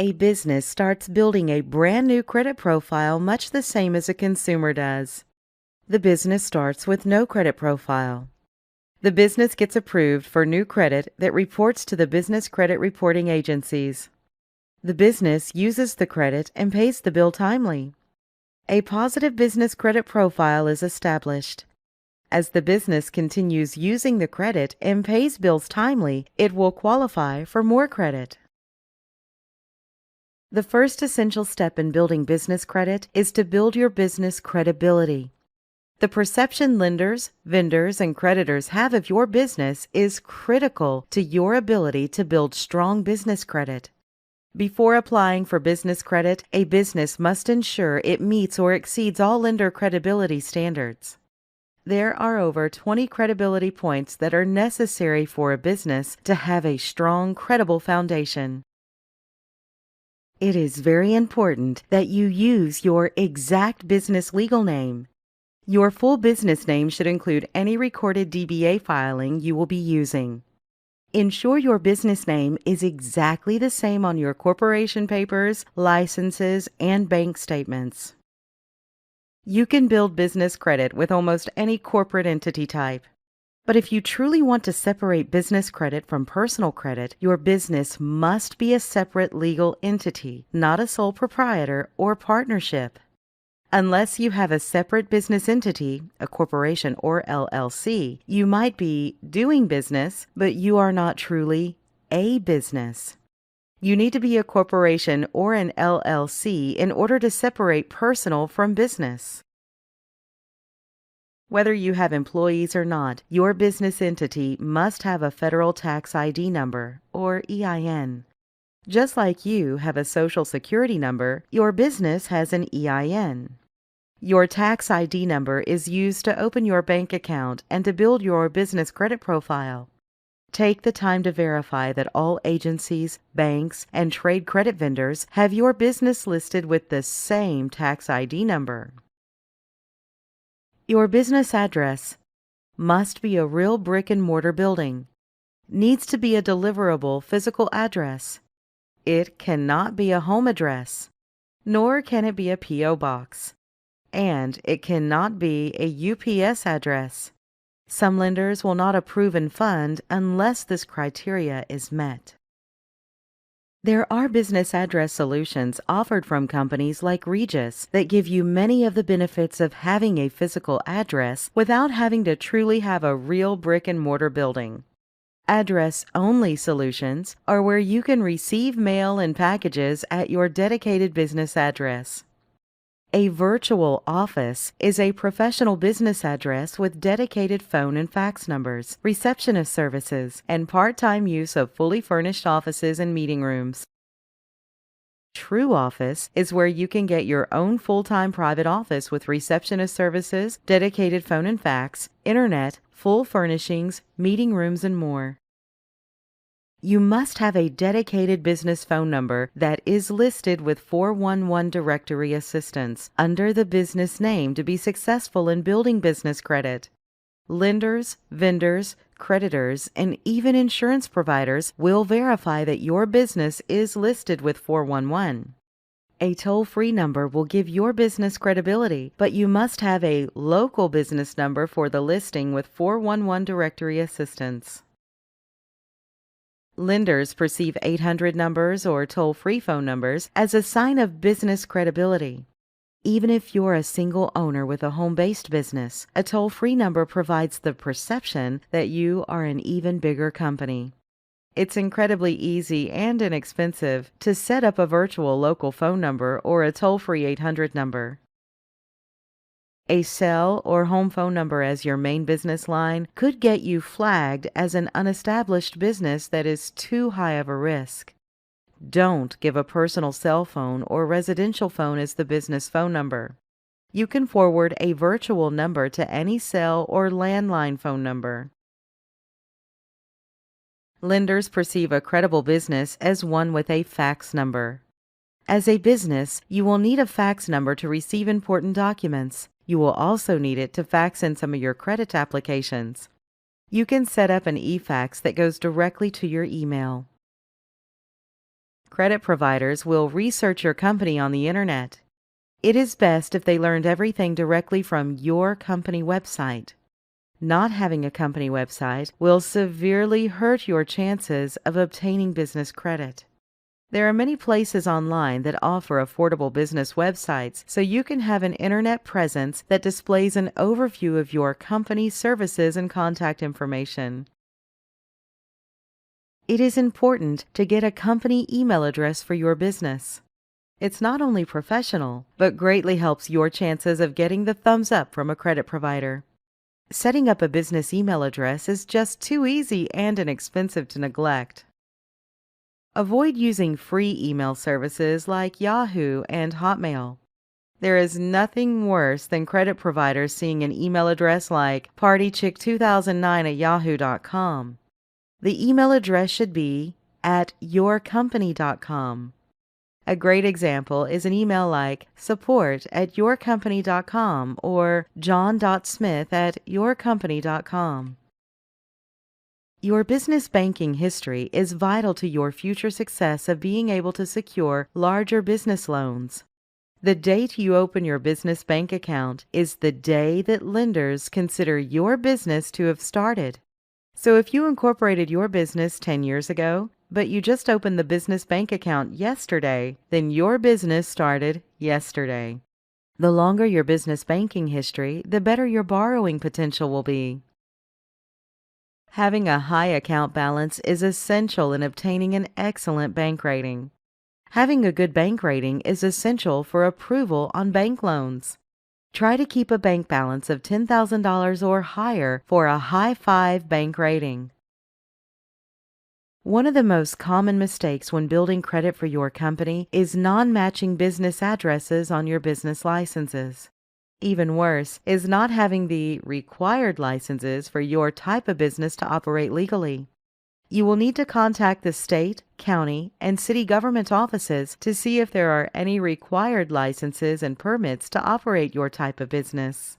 A business starts building a brand new credit profile much the same as a consumer does. The business starts with no credit profile. The business gets approved for new credit that reports to the business credit reporting agencies. The business uses the credit and pays the bill timely. A positive business credit profile is established. As the business continues using the credit and pays bills timely, it will qualify for more credit. The first essential step in building business credit is to build your business credibility. The perception lenders, vendors, and creditors have of your business is critical to your ability to build strong business credit. Before applying for business credit, a business must ensure it meets or exceeds all lender credibility standards. There are over 20 credibility points that are necessary for a business to have a strong, credible foundation. It is very important that you use your exact business legal name. Your full business name should include any recorded DBA filing you will be using. Ensure your business name is exactly the same on your corporation papers, licenses, and bank statements. You can build business credit with almost any corporate entity type. But if you truly want to separate business credit from personal credit, your business must be a separate legal entity, not a sole proprietor or partnership. Unless you have a separate business entity, a corporation or LLC, you might be doing business, but you are not truly a business. You need to be a corporation or an LLC in order to separate personal from business. Whether you have employees or not, your business entity must have a federal tax ID number, or EIN. Just like you have a Social Security number, your business has an EIN. Your tax ID number is used to open your bank account and to build your business credit profile. Take the time to verify that all agencies, banks, and trade credit vendors have your business listed with the same tax ID number. Your business address must be a real brick-and-mortar building. Needs to be a deliverable physical address. It cannot be a home address, nor can it be a P.O. box. And it cannot be a UPS address. Some lenders will not approve and fund unless this criteria is met. There are business address solutions offered from companies like Regis that give you many of the benefits of having a physical address without having to truly have a real brick-and-mortar building. Address-only solutions are where you can receive mail and packages at your dedicated business address. A virtual office is a professional business address with dedicated phone and fax numbers, receptionist services, and part-time use of fully furnished offices and meeting rooms. True office is where you can get your own full-time private office with receptionist services, dedicated phone and fax, internet, full furnishings, meeting rooms, and more. You must have a dedicated business phone number that is listed with 411 directory assistance under the business name to be successful in building business credit. Lenders, vendors, creditors, and even insurance providers will verify that your business is listed with 411. A toll-free number will give your business credibility, but you must have a local business number for the listing with 411 directory assistance. Lenders perceive 800 numbers or toll-free phone numbers as a sign of business credibility. Even if you're a single owner with a home-based business, a toll-free number provides the perception that you are an even bigger company. It's incredibly easy and inexpensive to set up a virtual local phone number or a toll-free 800 number. A cell or home phone number as your main business line could get you flagged as an unestablished business that is too high of a risk. Don't give a personal cell phone or residential phone as the business phone number. You can forward a virtual number to any cell or landline phone number. Lenders perceive a credible business as one with a fax number. As a business, you will need a fax number to receive important documents. You will also need it to fax in some of your credit applications. You can set up an e-fax that goes directly to your email. Credit providers will research your company on the internet. It is best if they learned everything directly from your company website. Not having a company website will severely hurt your chances of obtaining business credit. There are many places online that offer affordable business websites, so you can have an internet presence that displays an overview of your company's services and contact information. It is important to get a company email address for your business. It's not only professional, but greatly helps your chances of getting the thumbs up from a credit provider. Setting up a business email address is just too easy and inexpensive to neglect. Avoid using free email services like Yahoo and Hotmail. There is nothing worse than credit providers seeing an email address like partychick2009@yahoo.com. The email address should be at yourcompany.com. A great example is an email like support@yourcompany.com or john.smith@yourcompany.com. Your business banking history is vital to your future success of being able to secure larger business loans. The date you open your business bank account is the day that lenders consider your business to have started. So if you incorporated your business 10 years ago, but you just opened the business bank account yesterday, then your business started yesterday. The longer your business banking history, the better your borrowing potential will be. Having a high account balance is essential in obtaining an excellent bank rating. Having a good bank rating is essential for approval on bank loans. Try to keep a bank balance of $10,000 or higher for a high 5 bank rating. One of the most common mistakes when building credit for your company is non-matching business addresses on your business licenses. Even worse is not having the required licenses for your type of business to operate legally. You will need to contact the state, county, and city government offices to see if there are any required licenses and permits to operate your type of business.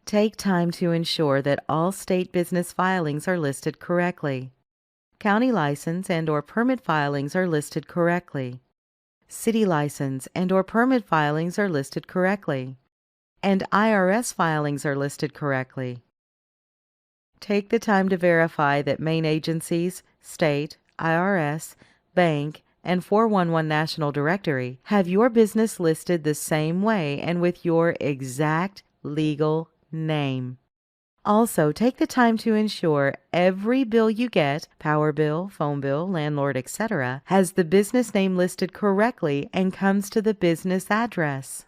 Take time to ensure that all state business filings are listed correctly. County license and/or permit filings are listed correctly. City license and/or permit filings are listed correctly. And IRS filings are listed correctly. Take the time to verify that main agencies, state, IRS, bank, and 411 National Directory have your business listed the same way and with your exact legal name. Also, take the time to ensure every bill you get, power bill, phone bill, landlord, etc., has the business name listed correctly and comes to the business address.